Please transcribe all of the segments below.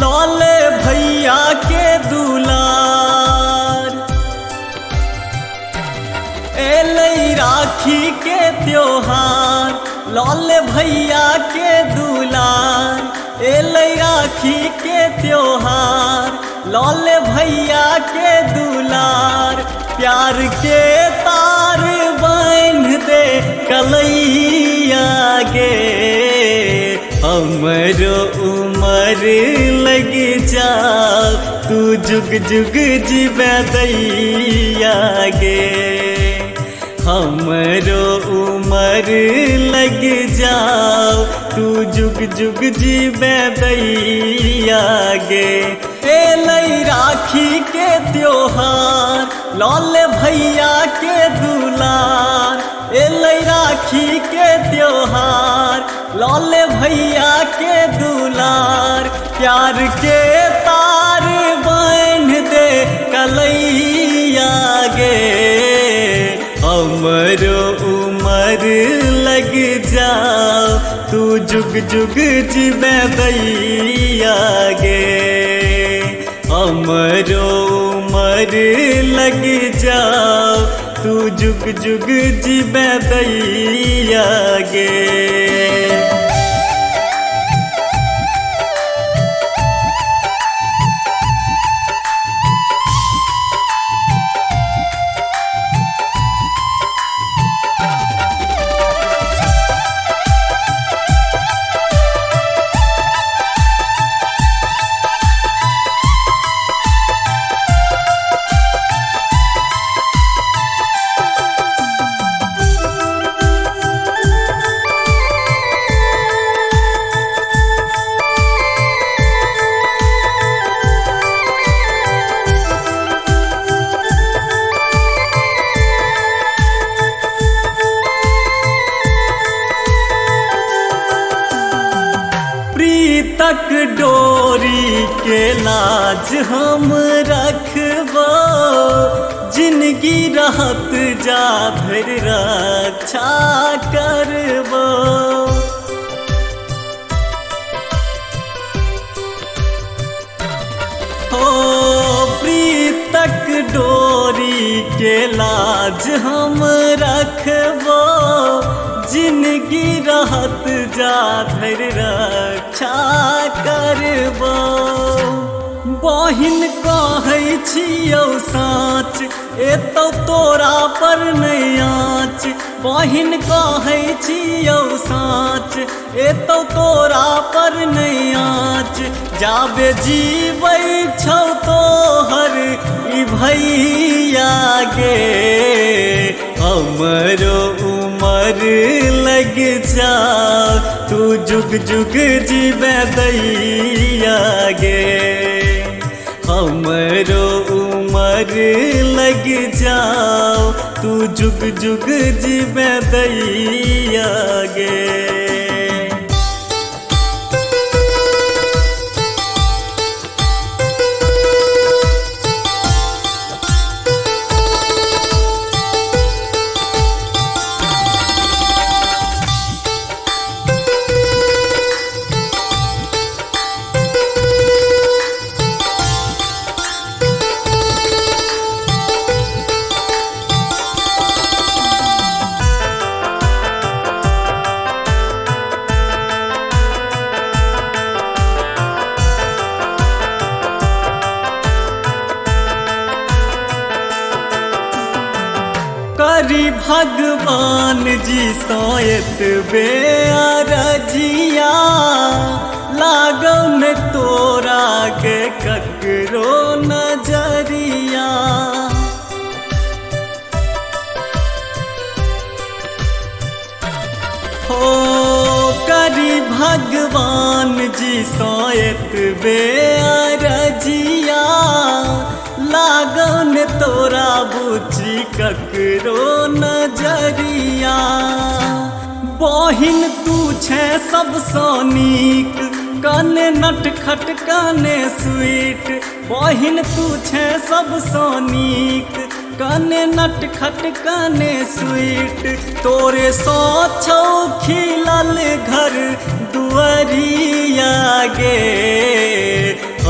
लौले भैया के दुलार। एलै राखी के त्योहार, लौले भैया के दुलार। एलै राखी के त्योहार, लौले भैया के दुलार। प्यार के तार बांध दे कलैया गे, हमरो उमर लग जा तू जुग जुग जीवे दैया गे। हमरो उमर लग जाओ तू जुग जुग जीवे दैया गे। एलै राखी के त्योहार, लौले भैया के दुलार। एलै राखी के त्योहार, लौले भैया के दुलार। प्यार के तार बांध दे कलैया गे, हमरो उमर लग जाओ तू जुग जुग जीवे दैया गे। हमरो उमर लग जाओ तू जुग जुग जीवे दैया गे। तक डोरी के लाज हम रखबो, जिंदगी रहत जा भर रक्षा करबो। हो प्रीतक डोरी के लाज हम रखबो, जिंदगी रहत जा धर रक्षा करबो। बहिन कहै छियौ साँच, एतौ तोरा पर नहि आँच। बहिन कहै छियौ साँच, एतौ तोरा पर नहि आँच। जाबे जीबै छौ तोहर ई भैया गे, हमरो उमर लग जा तू जुग जुग जीवे दैया गे। हमरो उमर लग जाओ तू जुग जुग जीवे दैया गे। करी भगवान जी सोयत बेअरजिया, लागौ न तोरा के ककरो नजरिया। हो करी भगवान जी सोयत बेअरजिया, लागौ न तोरा बुझी ककरो नजरिया। बहिन तू छे सबसँ नीक, कने नटखट कने स्वीट। बहिन तू छे सबसँ नीक, कने नटखट कने स्वीट। तोरे सौ छौ खिलल घर दुआरिया गे,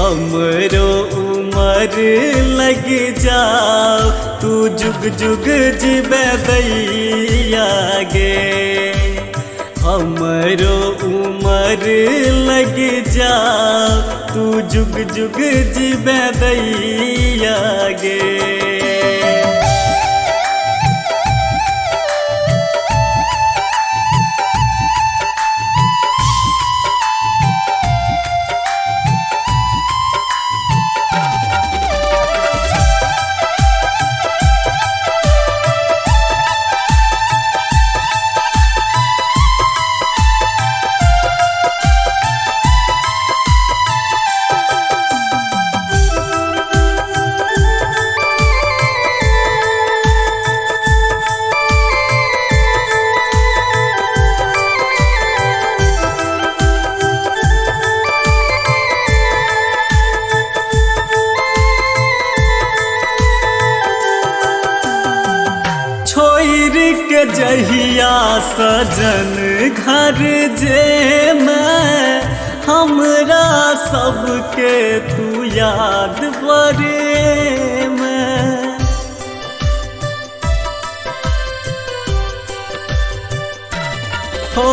हमरो उमर लग जाओ तू जुग जुग जीवे दैया गे हमरो उमर लग जाओ तू जुग जुग जीवे दैया गे। के जहिया सजन घर जे मैं हमरा सबके तू याद परे मैं हो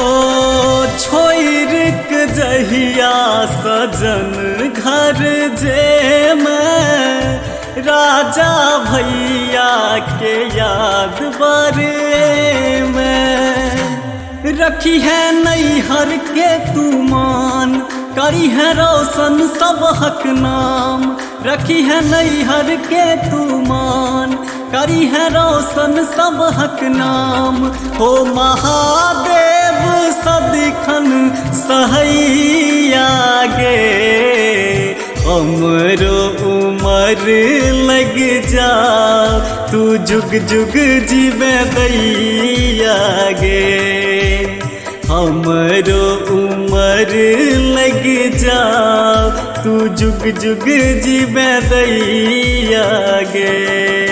छोड़ के जहिया सजन घर जे मैं राजा भैया के याद बारे में रखी है नैहर के तू मान करी है रोशन सब हक नाम रखी है नैहर के तू मान करी है रोशन सब हक नाम हो महादेव सदिखन सहैया गे हमरो उमर लग जा तू जुग जुग जीवे दैया गे हमरो उमर लग जा तू जुग जुग जीवे दैया गे।